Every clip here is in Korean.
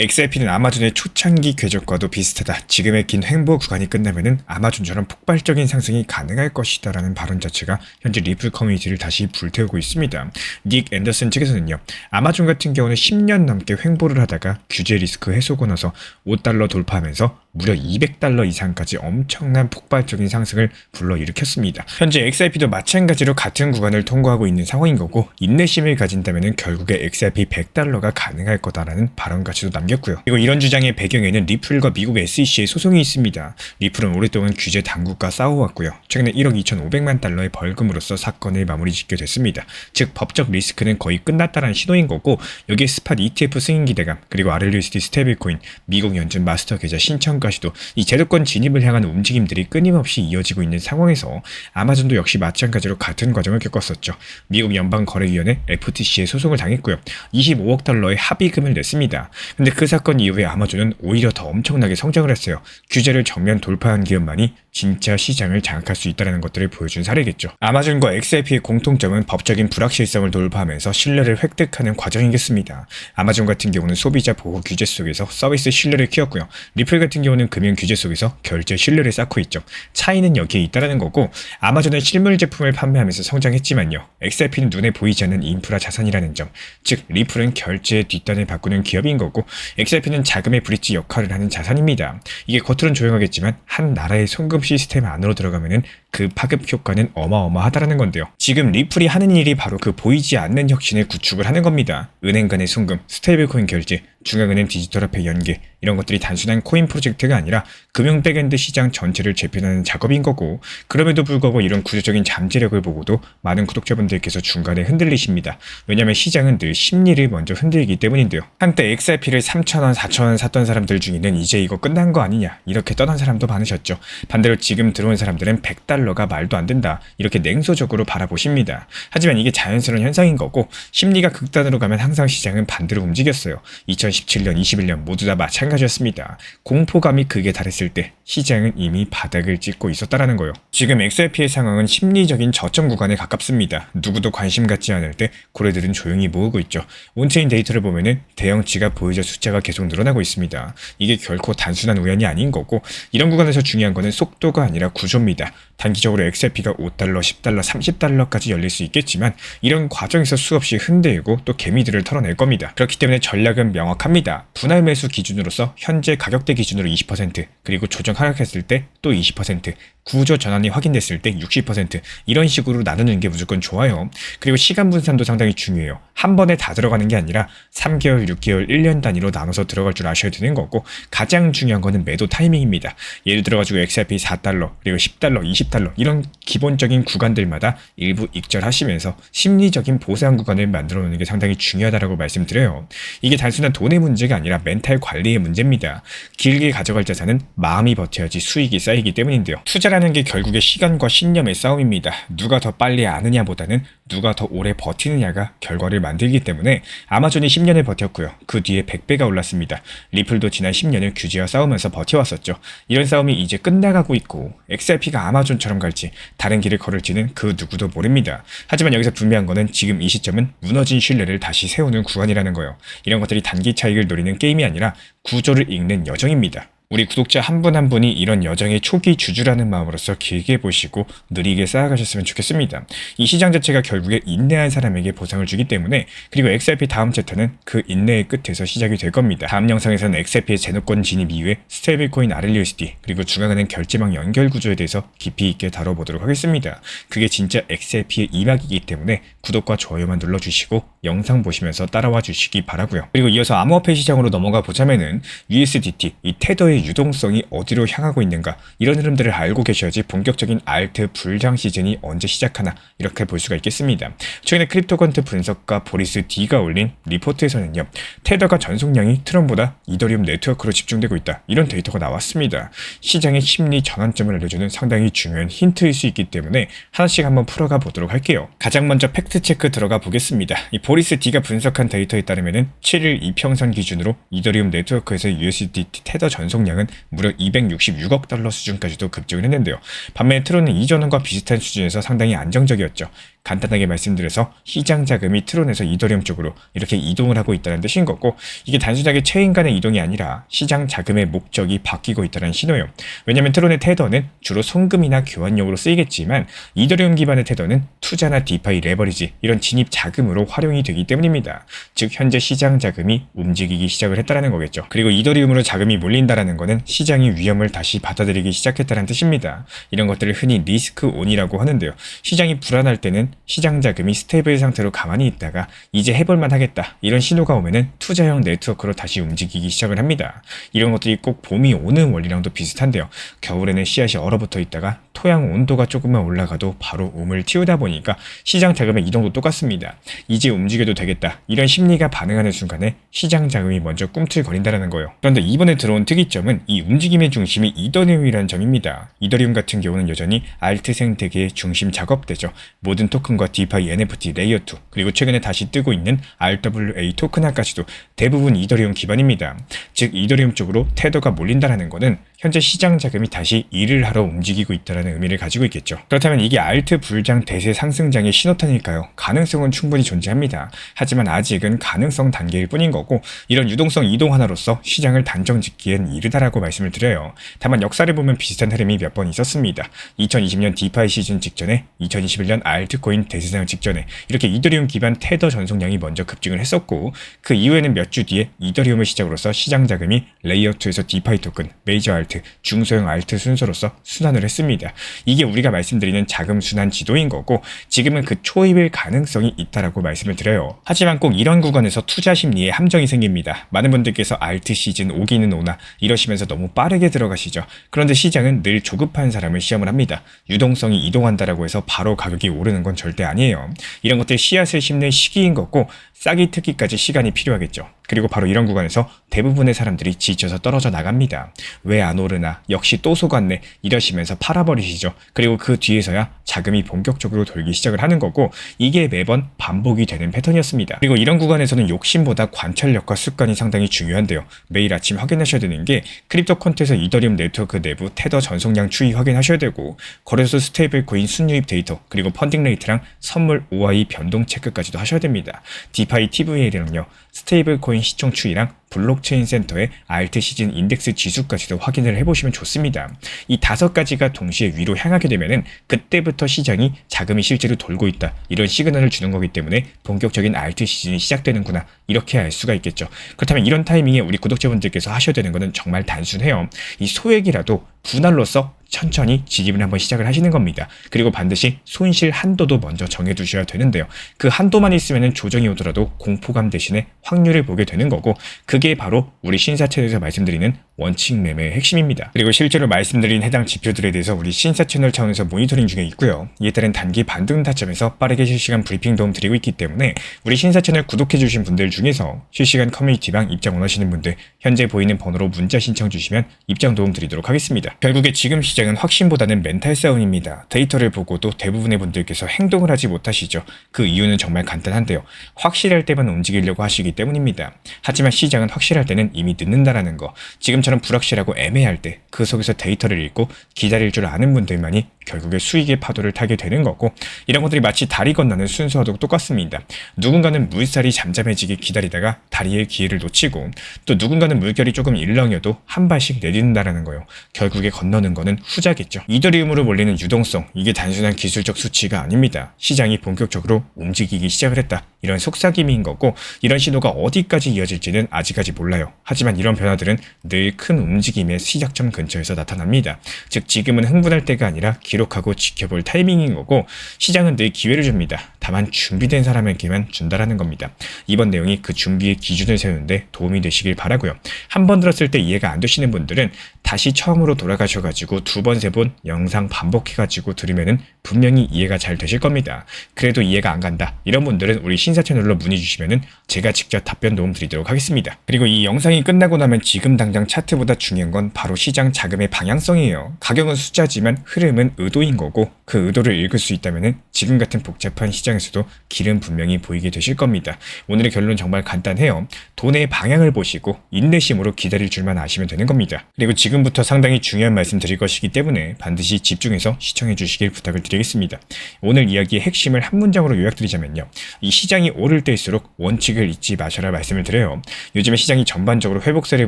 XRP는 아마존의 초창기 궤적과도 비슷하다. 지금의 긴 횡보 구간이 끝나면은 아마존처럼 폭발적인 상승이 가능할 것이다 라는 발언 자체가 현재 리플 커뮤니티를 다시 불태우고 있습니다. 닉 앤더슨 측에서는요, 아마존 같은 경우는 10년 넘게 횡보를 하다가 규제 리스크 해소고 나서 $5 돌파하면서 무려 $200 이상까지 엄청난 폭발적인 상승을 불러일으켰습니다. 현재 XRP도 마찬가지로 같은 구간을 통과하고 있는 상황인 거고, 인내심을 가진다면 결국에 XRP $100가 가능할 거다라는 발언까지도 남겼고요. 그리고 이런 주장의 배경에는 리플과 미국 SEC의 소송이 있습니다. 리플은 오랫동안 규제 당국과 싸워왔고요. 최근에 1억 2,500만 달러의 벌금으로서 사건을 마무리 짓게 됐습니다. 즉 법적 리스크는 거의 끝났다는 신호인 거고, 여기에 스팟 ETF 승인 기대감, 그리고 RLUSD 스테이블코인, 미국 연준 마스터 계좌 신청까지도 이 제도권 진입을 향한 움직임들이 끊임없이 이어지고 있는 상황에서 아마존도 역시 마찬가지로 같은 과정을 겪었었죠. 미국 연방거래위원회 FTC에 소송을 당했고요. $25억 달러의 합의금을 냈습니다. 근데 그 사건 이후에 아마존은 오히려 더 엄청나게 성장을 했어요. 규제를 정면 돌파한 기업만이 진짜 시장을 장악할 수 있다는 것들을 보여준 사례겠죠. 아마존과 XRP의 공통점은 법적인 불확실성을 돌파하면서 신뢰를 획득하는 과정이겠습니다. 아마존 같은 경우는 소비자 보호 규제 속에서 서비스 신뢰를 키웠고요. 리플 같은 경우는 금융 규제 속에서 결제 신뢰를 쌓고 있죠. 차이는 여기에 있다는 거고, 아마존은 실물 제품을 판매하면서 성장했지만요, XRP는 눈에 보이지 않는 인프라 자산이라는 점, 즉 리플은 결제의 뒷단을 바꾸는 기업인 거고, XRP는 자금의 브릿지 역할을 하는 자산입니다. 이게 겉으론 조용하겠지만 한 나라의 송금 시스템 안으로 들어가면은 그 파급 효과는 어마어마하다라는 건데요. 지금 리플이 하는 일이 바로 그 보이지 않는 혁신을 구축을 하는 겁니다. 은행 간의 송금, 스테이블코인 결제, 중앙은행 디지털화폐 연계, 이런 것들이 단순한 코인 프로젝트가 아니라 금융 백엔드 시장 전체를 재편하는 작업인 거고, 그럼에도 불구하고 이런 구조적인 잠재력을 보고도 많은 구독자분들께서 중간에 흔들리십니다. 왜냐면 시장은 늘 심리를 먼저 흔들기 때문인데요. 한때 XRP를 3,000원, 4,000원 샀던 사람들 중에는 이제 이거 끝난 거 아니냐 이렇게 떠난 사람도 많으셨죠. 반대로 지금 들어온 사람들은 $100가 말도 안 된다 이렇게 냉소적으로 바라보십니다. 하지만 이게 자연스러운 현상인 거고, 심리가 극단으로 가면 항상 시장은 반대로 움직였어요. 2017년, 21년 모두 다 마찬가지였습니다. 공포감이 극에 달했을 때 시장은 이미 바닥을 찍고 있었다라는 거요. 지금 XRP의 상황은 심리적인 저점 구간에 가깝습니다. 누구도 관심 갖지 않을 때 고래들은 조용히 모으고 있죠. 온체인 데이터를 보면은 대형치가 보유자 숫자가 계속 늘어나고 있습니다. 이게 결코 단순한 우연이 아닌 거고, 이런 구간에서 중요한 거는 속도가 아니라 구조입니다. 단기적으로 XRP가 $5, $10, $30까지 열릴 수 있겠지만 이런 과정에서 수없이 흔들고 또 개미들을 털어낼 겁니다. 그렇기 때문에 전략은 명확합니다. 분할 매수 기준으로서 현재 가격대 기준으로 20%, 그리고 조정 하락했을 때 또 20%, 구조 전환이 확인됐을 때 60%, 이런 식으로 나누는 게 무조건 좋아요. 그리고 시간 분산도 상당히 중요해요. 한 번에 다 들어가는 게 아니라 3개월, 6개월, 1년 단위로 나눠서 들어갈 줄 아셔야 되는 거고, 가장 중요한 거는 매도 타이밍입니다. 예를 들어가지고 XRP $4, 그리고 $10, $20 이런 기본적인 구간들마다 일부 익절하시면서 심리적인 보상 구간을 만들어 놓는 게 상당히 중요하다고 말씀드려요. 이게 단순한 돈의 문제가 아니라 멘탈 관리의 문제입니다. 길게 가져갈 자산은 마음이 버텨야지 수익이 쌓이기 때문인데요. 투자라는 게 결국에 시간과 신념의 싸움입니다. 누가 더 빨리 아느냐보다는 누가 더 오래 버티느냐가 결과를 만들기 때문에 아마존이 10년을 버텼고요. 그 뒤에 100배가 올랐습니다. 리플도 지난 10년을 규제와 싸우면서 버텨왔었죠. 이런 싸움이 이제 끝나가고 있고, XRP가 아마존처럼 갈지 다른 길을 걸을지는 그 누구도 모릅니다. 하지만 여기서 분명한 거는 지금 이 시점은 무너진 신뢰를 다시 세우는 구간이라는 거예요. 이런 것들이 단기 차익을 노리는 게임이 아니라 구조를 읽는 여정입니다. 우리 구독자 한 분 한 분이 이런 여정의 초기 주주라는 마음으로서 길게 보시고 느리게 쌓아가셨으면 좋겠습니다. 이 시장 자체가 결국에 인내한 사람에게 보상을 주기 때문에, 그리고 XRP 다음 챕터는 그 인내의 끝에서 시작이 될 겁니다. 다음 영상에서는 XRP의 제도권 진입 이후에 스테이블코인 RLUSD, 그리고 중앙은행 결제망 연결 구조에 대해서 깊이 있게 다뤄보도록 하겠습니다. 그게 진짜 XRP의 이막이기 때문에 구독과 좋아요만 눌러주시고 영상 보시면서 따라와 주시기 바라고요. 그리고 이어서 암호화폐 시장으로 넘어가 보자면은 USDT, 이 테더의 유동성이 어디로 향하고 있는가, 이런 흐름들을 알고 계셔야지 본격적인 알트 불장 시즌이 언제 시작하나 이렇게 볼 수가 있겠습니다. 최근에 크립토컨트 분석가 보리스 D가 올린 리포트에서는요, 테더가 전송량이 트럼보다 이더리움 네트워크로 집중되고 있다, 이런 데이터가 나왔습니다. 시장의 심리 전환점을 알려주는 상당히 중요한 힌트일 수 있기 때문에 하나씩 한번 풀어가 보도록 할게요. 가장 먼저 팩트체크 들어가 보겠습니다. 이 보리스 D가 분석한 데이터에 따르면 7일 이평선 기준으로 이더리움 네트워크에서 USDT 테더 전송량은 무려 $266억 수준까지도 급증을 했는데요. 반면에 트론은 이전과 비슷한 수준에서 상당히 안정적이었죠. 간단하게 말씀드려서 시장 자금이 트론에서 이더리움 쪽으로 이렇게 이동을 하고 있다는 뜻인 거고, 이게 단순하게 체인 간의 이동이 아니라 시장 자금의 목적이 바뀌고 있다는 신호예요. 왜냐하면 트론의 테더는 주로 송금이나 교환용으로 쓰이겠지만 이더리움 기반의 테더는 투자나 디파이, 레버리지 이런 진입 자금으로 활용이 되기 때문입니다. 즉 현재 시장 자금이 움직이기 시작을 했다는 거겠죠. 그리고 이더리움으로 자금이 몰린다라는 거는 시장이 위험을 다시 받아들이기 시작했다는 뜻입니다. 이런 것들을 흔히 리스크 온이라고 하는데요. 시장이 불안할 때는 시장 자금이 스테이블 상태로 가만히 있다가 이제 해볼만 하겠다 이런 신호가 오면은 투자형 네트워크로 다시 움직이기 시작을 합니다. 이런 것들이 꼭 봄이 오는 원리랑도 비슷한데요. 겨울에는 씨앗이 얼어붙어 있다가 토양 온도가 조금만 올라가도 바로 움을 틔우다 보니까 시장 자금의 이동도 똑같습니다. 이제 움직여도 되겠다 이런 심리가 반응하는 순간에 시장 자금이 먼저 꿈틀거린다는 거예요. 그런데 이번에 들어온 특이점은 이 움직임의 중심이 이더리움이라는 점입니다. 이더리움 같은 경우는 여전히 알트 생태계의 중심 작업대죠. 모든 토큰과 디파이, NFT, 레이어 2 그리고 최근에 다시 뜨고 있는 RWA 토큰화까지도 대부분 이더리움 기반입니다. 즉 이더리움 쪽으로 테더가 몰린다는 것은 현재 시장 자금이 다시 일을 하러 움직이고 있다는 의미를 가지고 있겠죠. 그렇다면 이게 알트 불장 대세 상승장의 신호탄일까요? 가능성은 충분히 존재합니다. 하지만 아직은 가능성 단계일 뿐인 거고, 이런 유동성 이동 하나로서 시장을 단정 짓기엔 이르다라고 말씀을 드려요. 다만 역사를 보면 비슷한 흐름이 몇 번 있었습니다. 2020년 디파이 시즌 직전에, 2021년 알트코인 대세상 직전에 이렇게 이더리움 기반 테더 전송량이 먼저 급증을 했었고, 그 이후에는 몇 주 뒤에 이더리움을 시작으로서 시장 자금이 레이어 2에서 디파이 토큰, 메이저 알트, 중소형 알트 순서로서 순환을 했습니다. 이게 우리가 말씀드리는 자금 순환 지도인 거고, 지금은 그 초입일 가능성이 있다라고 말씀을 드려요. 하지만 꼭 이런 구간에서 투자 심리에 함정이 생깁니다. 많은 분들께서 알트 시즌 오기는 오나 이러시면서 너무 빠르게 들어가시죠. 그런데 시장은 늘 조급한 사람을 시험을 합니다. 유동성이 이동한다라고 해서 바로 가격이 오르는 건 절대 아니에요. 이런 것들 씨앗을 심는 시기인 거고, 싹이 트기까지 시간이 필요하겠죠. 그리고 바로 이런 구간에서 대부분의 사람들이 지쳐서 떨어져 나갑니다. 왜 안 오르나, 역시 또 속았네 이러시면서 팔아버리시죠. 그리고 그 뒤에서야 자금이 본격적으로 돌기 시작을 하는 거고, 이게 매번 반복이 되는 패턴이었습니다. 그리고 이런 구간에서는 욕심보다 관찰력과 습관이 상당히 중요한데요. 매일 아침 확인하셔야 되는 게 크립토 콘트에서 이더리움 네트워크 내부 테더 전송량 추이 확인하셔야 되고, 거래소 스테이블 코인 순유입 데이터, 그리고 펀딩 레이트랑 선물 OI 변동 체크까지도 하셔야 됩니다. 디파이 TVL이랑요, 스테이블 코인 시총 추이랑 블록체인 센터의 알트 시즌 인덱스 지수까지도 확인을 해보시면 좋습니다. 이 5가지가 동시에 위로 향하게 되면은 그때부터 시장이 자금이 실제로 돌고 있다 이런 시그널을 주는 거기 때문에 본격적인 알트 시즌이 시작되는구나 이렇게 알 수가 있겠죠. 그렇다면 이런 타이밍에 우리 구독자분들께서 하셔야 되는 것은 정말 단순해요. 이 소액이라도 분할로서 천천히 진입을 한번 시작을 하시는 겁니다. 그리고 반드시 손실 한도도 먼저 정해두셔야 되는데요. 그 한도만 있으면 조정이 오더라도 공포감 대신에 확률을 보게 되는 거고, 그게 바로 우리 신사 채널에서 말씀드리는 원칙 매매의 핵심입니다. 그리고 실제로 말씀드린 해당 지표들에 대해서 우리 신사 채널 차원에서 모니터링 중에 있고요. 이에 따른 단기 반등 타점에서 빠르게 실시간 브리핑 도움 드리고 있기 때문에 우리 신사 채널 구독해주신 분들 중에서 실시간 커뮤니티방 입장 원하시는 분들 현재 보이는 번호로 문자 신청 주시면 입장 도움 드리도록 하겠습니다. 결국에 지금 시장은 확신보다는 멘탈 싸움입니다. 데이터를 보고도 대부분의 분들께서 행동을 하지 못하시죠. 그 이유는 정말 간단한데요. 확실할 때만 움직이려고 하시기 때문입니다. 하지만 시장은 확실할 때는 이미 늦는다라는 거. 지금처럼 불확실하고 애매할 때 그 속에서 데이터를 읽고 기다릴 줄 아는 분들만이 결국에 수익의 파도를 타게 되는 거고, 이런 것들이 마치 다리 건너는 순서와도 똑같습니다. 누군가는 물살이 잠잠해지게 기다리다가 다리의 기회를 놓치고, 또 누군가는 물결이 조금 일렁여도 한 발씩 내딛는다라는 거예요. 결국에 건너는 거는 후자겠죠. 이더리움으로 몰리는 유동성, 이게 단순한 기술적 수치가 아닙니다. 시장이 본격적으로 움직이기 시작을 했다 이런 속삭임인 거고, 이런 신호가 어디까지 이어질지는 아직까지 몰라요. 하지만 이런 변화들은 늘 큰 움직임의 시작점 근처에서 나타납니다. 즉 지금은 흥분할 때가 아니라 기록하고 지켜볼 타이밍인 거고, 시장은 늘 기회를 줍니다. 다만 준비된 사람에게만 준다라는 겁니다. 이번 내용이 그 준비의 기준을 세우는데 도움이 되시길 바라고요. 한 번 들었을 때 이해가 안 되시는 분들은 다시 처음으로 돌아가셔가지고 2번, 3번 영상 반복해가지고 들으면은 분명히 이해가 잘 되실 겁니다. 그래도 이해가 안 간다 이런 분들은 우리 신사 채널로 문의 주시면은 제가 직접 답변 도움 드리도록 하겠습니다. 그리고 이 영상이 끝나고 나면 지금 당장 차트보다 중요한 건 바로 시장 자금의 방향성이에요. 가격은 숫자지만 흐름은 의도인 거고 그 의도를 읽을 수 있다면 지금 같은 복잡한 시장에서도 길은 분명히 보이게 되실 겁니다. 오늘의 결론 정말 간단해요. 돈의 방향을 보시고 인내심으로 기다릴 줄만 아시면 되는 겁니다. 그리고 지금부터 상당히 중요한 말씀 드릴 것이기 때문에 반드시 집중해서 시청해 주시길 부탁을 드리겠습니다. 오늘 이야기의 핵심을 한 문장으로 요약드리자면요. 이 시장이 오를 때일수록 원칙을 잊지 마셔라 말씀을 드려요. 요즘에 시장이 전반적으로 회복세를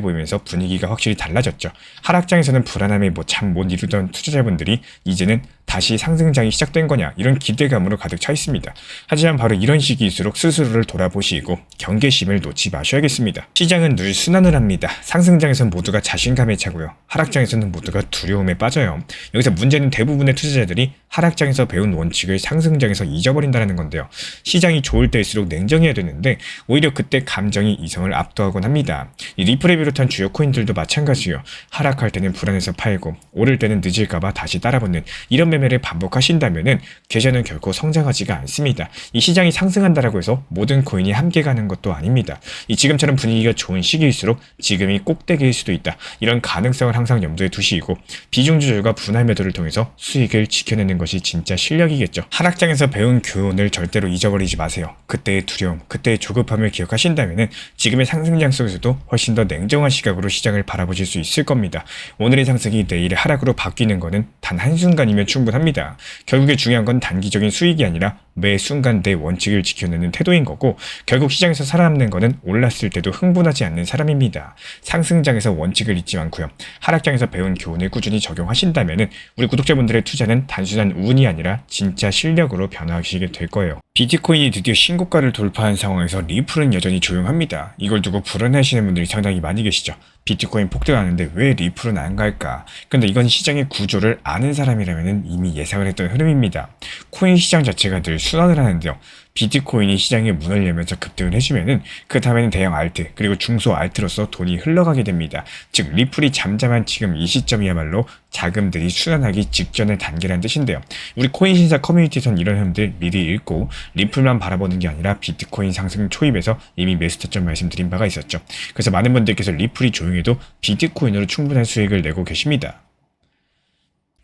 보이면서 분위기가 확실히 달라졌죠. 하락장에서는 불안함에 잠 못 이루던 투자자분들이 이제는 다시 상승장이 시작된 거냐 이런 기대감으로 가득 차 있습니다. 하지만 바로 이런 시기일수록 스스로를 돌아보시고 경계심을 놓지 마셔야겠습니다. 시장은 늘 순환을 합니다. 상승장에서는 모두가 자신감에 차고요. 하락장에서는 모두가 두려움에 빠져요. 여기서 문제는 대부분의 투자자들이 하락장에서 배운 원칙을 상승장에서 잊어버린다는 건데요. 시장이 좋을 때일수록 냉정해야 되는데 오히려 그때 감정이 이성을 압도하곤 합니다. 이 리플을 비롯한 주요 코인들도 마찬가지예요. 하락할 때는 불안해서 팔고 오를 때는 늦을까봐 다시 따라붙는 이런 매매를 반복하신다면은 계좌는 결코 성장하지가 않습니다. 이 시장이 상승한다라고 해서 모든 코인이 함께 가는 것도 아닙니다. 이 지금처럼 분위기가 좋은 시기일수록 지금이 꼭대기일 수도 있다. 이런 가능성을 항상 염두에 두시고 비중 조절과 분할 매도를 통해서 수익을 지켜내는 것이 진짜 실력이겠죠. 하락장에서 배운 교훈을 절대로 잊어버리지 마세요. 그때의 두려움, 그때의 조급함을 기억하신다면은 지금의 상승장 속에서도 훨씬 더 냉정한 시각으로 시장을 바라보실 수 있을 겁니다. 오늘의 상승이 내일의 하락으로 바뀌는 것은 단 한순간이면 충분합니다. 결국에 중요한 건 단기적인 수익이 아니라 매 순간 내 원칙을 지켜내는 태도인 거고 결국 시장에서 살아남는 것은 올랐을 때도 흥분하지 않는 사람입니다. 상승장에서 원칙을 잊지 않고요. 하락장에서 배운 교훈을 꾸준히 적용하신다면 우리 구독자분들의 투자는 단순한 운이 아니라 진짜 실력으로 변화하시게 될 거예요. 비트코인이 드디어 신고가를 돌파한 상황에서 리플은 여전히 조용합니다. 이걸 두고 불안해하시는 분들이 상당히 많이 계시죠. 비트코인 폭등하는데 왜 리플은 안 갈까? 근데 이건 시장의 구조를 아는 사람이라면 이미 예상을 했던 흐름입니다. 코인 시장 자체가 늘 순환을 하는데요. 비트코인이 시장에 문을 열면서 급등을 해주면은 그 다음에는 대형 알트 그리고 중소 알트로서 돈이 흘러가게 됩니다. 즉 리플이 잠잠한 지금 이 시점이야말로 자금들이 순환하기 직전의 단계라는 뜻인데요. 우리 코인 신사 커뮤니티에선 이런 흐름들 미리 읽고 리플만 바라보는 게 아니라 비트코인 상승 초입에서 이미 매수 타점 말씀드린 바가 있었죠. 그래서 많은 분들께서 리플이 조용해도 비트코인으로 충분한 수익을 내고 계십니다.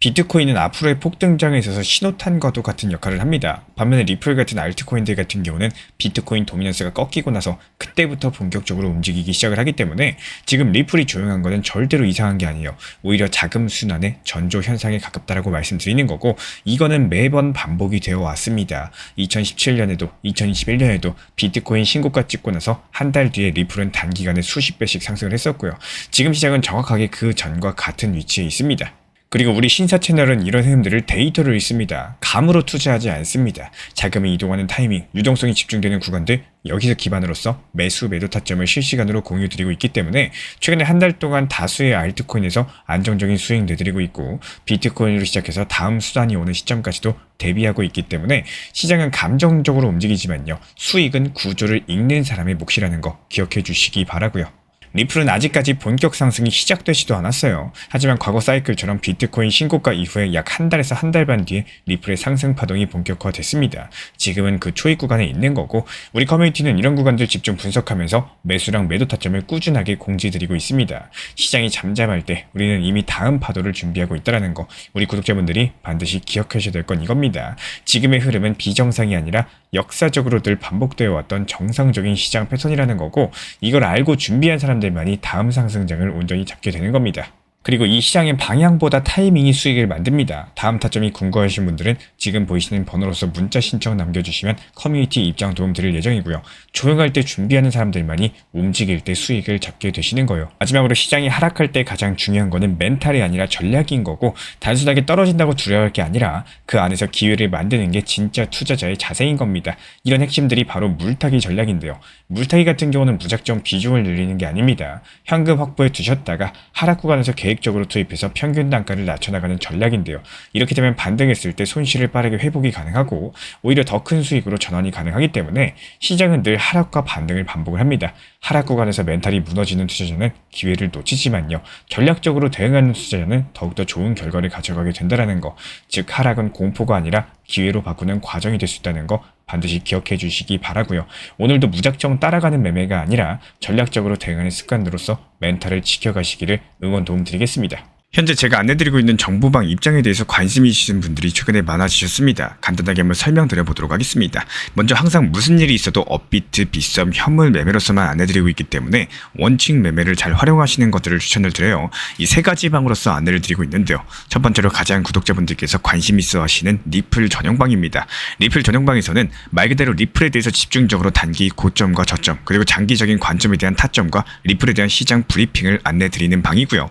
비트코인은 앞으로의 폭등장에 있어서 신호탄과도 같은 역할을 합니다. 반면에 리플 같은 알트코인들 같은 경우는 비트코인 도미넌스가 꺾이고 나서 그때부터 본격적으로 움직이기 시작을 하기 때문에 지금 리플이 조용한 것은 절대로 이상한 게 아니에요. 오히려 자금 순환의 전조 현상에 가깝다라고 말씀드리는 거고 이거는 매번 반복이 되어 왔습니다. 2017년에도 2021년에도 비트코인 신고가 찍고 나서 한 달 뒤에 리플은 단기간에 수십 배씩 상승을 했었고요. 지금 시장은 정확하게 그 전과 같은 위치에 있습니다. 그리고 우리 신사 채널은 이런 흐름들을 데이터로 읽습니다. 감으로 투자하지 않습니다. 자금이 이동하는 타이밍, 유동성이 집중되는 구간들 여기서 기반으로서 매수 매도 타점을 실시간으로 공유드리고 있기 때문에 최근에 한 달 동안 다수의 알트코인에서 안정적인 수익 내드리고 있고 비트코인으로 시작해서 다음 수단이 오는 시점까지도 대비하고 있기 때문에 시장은 감정적으로 움직이지만요. 수익은 구조를 읽는 사람의 몫이라는 거 기억해 주시기 바라고요. 리플은 아직까지 본격 상승이 시작되지도 않았어요. 하지만 과거 사이클처럼 비트코인 신고가 이후에 약 한 달에서 한 달 반 뒤에 리플의 상승 파동이 본격화됐습니다. 지금은 그 초입 구간에 있는 거고 우리 커뮤니티는 이런 구간들 집중 분석하면서 매수랑 매도 타점을 꾸준하게 공지드리고 있습니다. 시장이 잠잠할 때 우리는 이미 다음 파도를 준비하고 있다는 거 우리 구독자분들이 반드시 기억하셔야 될 건 이겁니다. 지금의 흐름은 비정상이 아니라 역사적으로 늘 반복되어 왔던 정상적인 시장 패턴이라는 거고 이걸 알고 준비한 사람들만이 다음 상승장을 온전히 잡게 되는 겁니다. 그리고 이 시장의 방향보다 타이밍이 수익을 만듭니다. 다음 타점이 궁금하신 분들은 지금 보이시는 번호로서 문자 신청 남겨주시면 커뮤니티 입장 도움 드릴 예정이고요. 조용할 때 준비하는 사람들만이 움직일 때 수익을 잡게 되시는 거예요. 마지막으로 시장이 하락할 때 가장 중요한 거는 멘탈이 아니라 전략인 거고 단순하게 떨어진다고 두려워할 게 아니라 그 안에서 기회를 만드는 게 진짜 투자자의 자세인 겁니다. 이런 핵심들이 바로 물타기 전략인데요. 물타기 같은 경우는 무작정 비중을 늘리는 게 아닙니다. 현금 확보해 두셨다가 하락 구간에서 계획적으로 투입해서 평균 단가를 낮춰나가는 전략인데요. 이렇게 되면 반등했을 때 손실을 빠르게 회복이 가능하고 오히려 더 큰 수익으로 전환이 가능하기 때문에 시장은 늘 하락과 반등을 반복을 합니다. 하락 구간에서 멘탈이 무너지는 투자자는 기회를 놓치지만요. 전략적으로 대응하는 투자자는 더욱더 좋은 결과를 가져가게 된다는 거. 즉 하락은 공포가 아니라 기회로 바꾸는 과정이 될 수 있다는 거 반드시 기억해 주시기 바라고요. 오늘도 무작정 따라가는 매매가 아니라 전략적으로 대응하는 습관으로서 멘탈을 지켜가시기를 응원 도움 드리겠습니다. 현재 제가 안내드리고 있는 정보방 입장에 대해서 관심이 있으신 분들이 최근에 많아지셨습니다. 간단하게 한번 설명드려 보도록 하겠습니다. 먼저 항상 무슨 일이 있어도 업비트, 빗썸, 현물 매매로서만 안내드리고 있기 때문에 원칙 매매를 잘 활용하시는 것들을 추천을 드려요. 이 세 가지 방으로서 안내를 드리고 있는데요. 첫 번째로 가장 구독자분들께서 관심 있어 하시는 리플 전용방입니다. 리플 전용방에서는 말 그대로 리플에 대해서 집중적으로 단기 고점과 저점, 그리고 장기적인 관점에 대한 타점과 리플에 대한 시장 브리핑을 안내드리는 방이고요.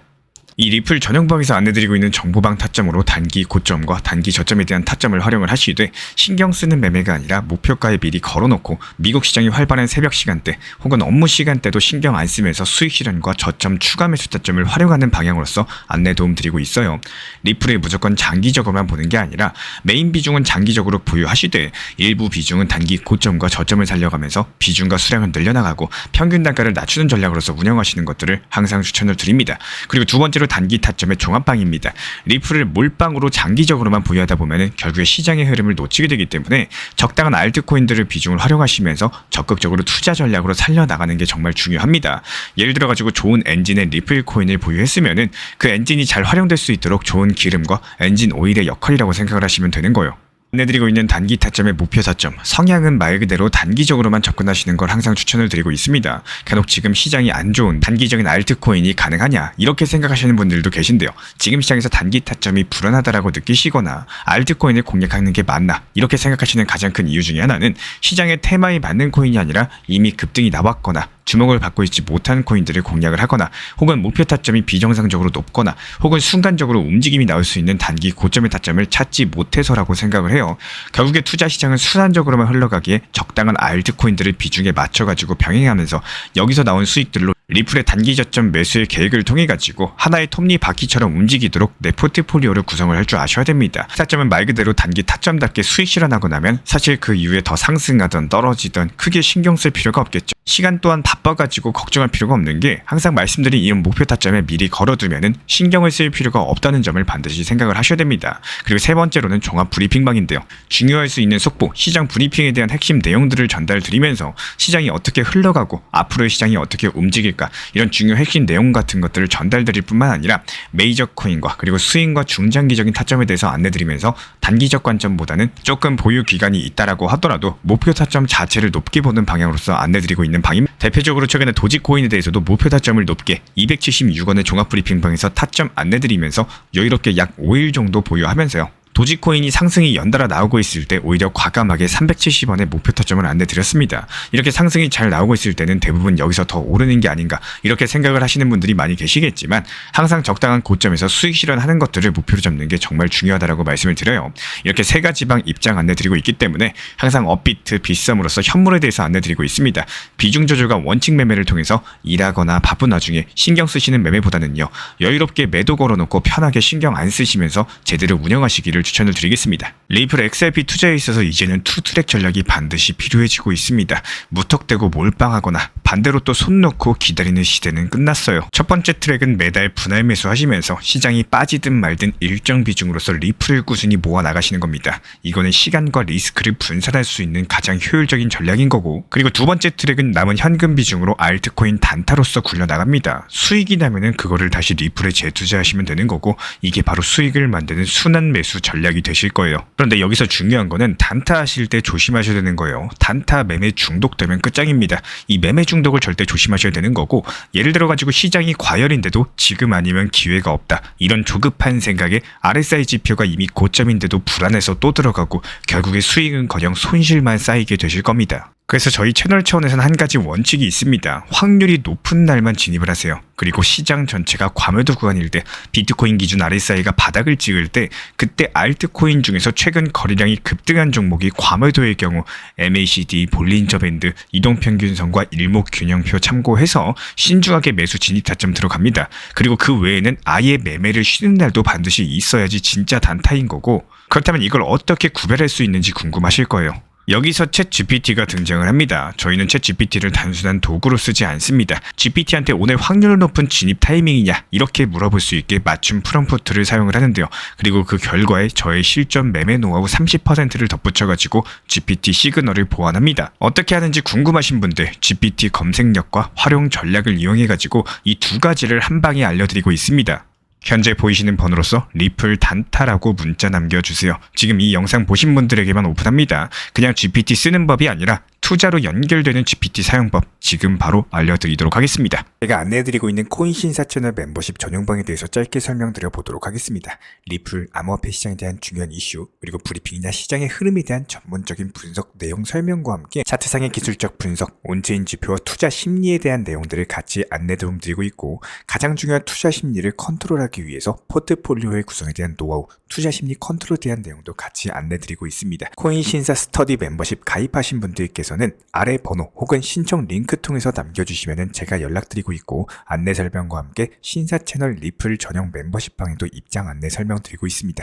이 리플 전용방에서 안내드리고 있는 정보방 타점으로 단기 고점과 단기 저점에 대한 타점을 활용을 하시되 신경 쓰는 매매가 아니라 목표가에 미리 걸어놓고 미국 시장이 활발한 새벽 시간대 혹은 업무 시간대도 신경 안 쓰면서 수익 실현과 저점 추가 매수 타점을 활용하는 방향으로서 안내 도움 드리고 있어요. 리플에 무조건 장기적으로만 보는 게 아니라 메인 비중은 장기적으로 보유하시되 일부 비중은 단기 고점과 저점을 살려가면서 비중과 수량을 늘려나가고 평균 단가를 낮추는 전략으로서 운영하시는 것들을 항상 추천을 드립니다. 그리고 두 번째로 단기 타점의 종합방입니다. 리플을 몰빵으로 장기적으로만 보유하다 보면 결국에 시장의 흐름을 놓치게 되기 때문에 적당한 알트코인들을 비중을 활용하시면서 적극적으로 투자 전략으로 살려나가는 게 정말 중요합니다. 예를 들어가지고 좋은 엔진의 리플 코인을 보유했으면 그 엔진이 잘 활용될 수 있도록 좋은 기름과 엔진 오일의 역할이라고 생각을 하시면 되는 거예요. 안내드리고 있는 단기 타점의 목표 타점, 성향은 말 그대로 단기적으로만 접근하시는 걸 항상 추천을 드리고 있습니다. 간혹 지금 시장이 안 좋은 단기적인 알트코인이 가능하냐 이렇게 생각하시는 분들도 계신데요. 지금 시장에서 단기 타점이 불안하다라고 느끼시거나 알트코인을 공략하는 게 맞나 이렇게 생각하시는 가장 큰 이유 중에 하나는 시장의 테마에 맞는 코인이 아니라 이미 급등이 나왔거나 주목을 받고 있지 못한 코인들을 공략을 하거나 혹은 목표 타점이 비정상적으로 높거나 혹은 순간적으로 움직임이 나올 수 있는 단기 고점의 타점을 찾지 못해서라고 생각을 해요. 결국에 투자 시장은 순환적으로만 흘러가기에 적당한 알트코인들을 비중에 맞춰가지고 병행하면서 여기서 나온 수익들로 리플의 단기 저점 매수의 계획을 통해 가지고 하나의 톱니바퀴처럼 움직이도록 내 포트폴리오를 구성을 할 줄 아셔야 됩니다. 타점은 말 그대로 단기 타점답게 수익 실현하고 나면 사실 그 이후에 더 상승하던 떨어지던 크게 신경 쓸 필요가 없겠죠. 시간 또한 바빠가지고 걱정할 필요가 없는 게 항상 말씀드린 이 목표 타점에 미리 걸어두면은 신경을 쓸 필요가 없다는 점을 반드시 생각을 하셔야 됩니다. 그리고 세 번째로는 종합 브리핑방인데요. 중요할 수 있는 속보, 시장 브리핑에 대한 핵심 내용들을 전달드리면서 시장이 어떻게 흘러가고 앞으로의 시장이 어떻게 움직일까 이런 중요 핵심 내용 같은 것들을 전달드릴 뿐만 아니라 메이저 코인과 그리고 스윙과 중장기적인 타점에 대해서 안내드리면서 단기적 관점보다는 조금 보유 기간이 있다라고 하더라도 목표 타점 자체를 높게 보는 방향으로서 안내드리고 있는 방입니다. 대표적으로 최근에 도지코인에 대해서도 목표 타점을 높게 276원의 종합 브리핑방에서 타점 안내드리면서 여유롭게 약 5일 정도 보유하면서요. 도지코인이 상승이 연달아 나오고 있을 때 오히려 과감하게 370원의 목표 타점을 안내드렸습니다. 이렇게 상승이 잘 나오고 있을 때는 대부분 여기서 더 오르는 게 아닌가 이렇게 생각을 하시는 분들이 많이 계시겠지만 항상 적당한 고점에서 수익 실현하는 것들을 목표로 잡는 게 정말 중요하다고 말씀을 드려요. 이렇게 세 가지 방 입장 안내드리고 있기 때문에 항상 업비트, 빗썸으로서 현물에 대해서 안내드리고 있습니다. 비중 조절과 원칙 매매를 통해서 일하거나 바쁜 와중에 신경 쓰시는 매매보다는요. 여유롭게 매도 걸어놓고 편하게 신경 안 쓰시면서 제대로 운영하시기를 추천을 드리겠습니다. 리플 XRP 투자에 있어서 이제는 투트랙 전략이 반드시 필요해지고 있습니다. 무턱대고 몰빵하거나 반대로 또 손 놓고 기다리는 시대는 끝났어요. 첫 번째 트랙은 매달 분할 매수하시면서 시장이 빠지든 말든 일정 비중으로서 리플을 꾸준히 모아 나가시는 겁니다. 이거는 시간과 리스크를 분산할 수 있는 가장 효율적인 전략인 거고, 그리고 두 번째 트랙은 남은 현금 비중으로 알트코인 단타로서 굴려나갑니다. 수익이 나면은 그거를 다시 리플에 재투자하시면 되는 거고, 이게 바로 수익을 만드는 순환 매수 전략이 되실 거예요. 그런데 여기서 중요한 거는 단타 하실 때 조심하셔야 되는 거예요. 단타 매매 중독되면 끝장입니다. 이 매매 중독을 절대 조심하셔야 되는 거고, 예를 들어가지고 시장이 과열인데도 지금 아니면 기회가 없다, 이런 조급한 생각에 RSI 지표가 이미 고점인데도 불안해서 또 들어가고 결국에 수익은커녕 손실만 쌓이게 되실 겁니다. 그래서 저희 채널 차원에서는 한 가지 원칙이 있습니다. 확률이 높은 날만 진입을 하세요. 그리고 시장 전체가 과매도 구간일 때, 비트코인 기준 RSI가 바닥을 찍을 때, 그때 알트코인 중에서 최근 거래량이 급등한 종목이 과매도의 경우 MACD, 볼린저 밴드, 이동평균선과 일목균형표 참고해서 신중하게 매수 진입 타점 들어갑니다. 그리고 그 외에는 아예 매매를 쉬는 날도 반드시 있어야지 진짜 단타인 거고, 그렇다면 이걸 어떻게 구별할 수 있는지 궁금하실 거예요. 여기서 챗 GPT가 등장을 합니다. 저희는 챗 GPT를 단순한 도구로 쓰지 않습니다. GPT한테 오늘 확률 높은 진입 타이밍이냐 이렇게 물어볼 수 있게 맞춤 프롬프트를 사용을 하는데요. 그리고 그 결과에 저의 실전 매매 노하우 30%를 덧붙여가지고 GPT 시그널을 보완합니다. 어떻게 하는지 궁금하신 분들 GPT 검색력과 활용 전략을 이용해가지고 이 두 가지를 한 방에 알려드리고 있습니다. 현재 보이시는 번호로서 리플 단타라고 문자 남겨주세요. 지금 이 영상 보신 분들에게만 오픈합니다. 그냥 GPT 쓰는 법이 아니라 투자로 연결되는 GPT 사용법 지금 바로 알려드리도록 하겠습니다. 제가 안내해드리고 있는 코인 신사 채널 멤버십 전용방에 대해서 짧게 설명드려 보도록 하겠습니다. 리플, 암호화폐 시장에 대한 중요한 이슈, 그리고 브리핑이나 시장의 흐름에 대한 전문적인 분석 내용 설명과 함께 차트상의 기술적 분석, 온체인 지표와 투자 심리에 대한 내용들을 같이 안내 도움드리고 있고, 가장 중요한 투자 심리를 컨트롤하기 위해서 포트폴리오의 구성에 대한 노하우, 투자 심리 컨트롤에 대한 내용도 같이 안내드리고 있습니다. 코인 신사 스터디 멤버십 가입하신 분들께서는 아래 번호 혹은 신청 링크 통해서 남겨주시면 제가 연락드리고 있고, 안내 설명과 함께 신사 채널 리플 전용 멤버십 방에도 입장 안내 설명드리고 있습니다.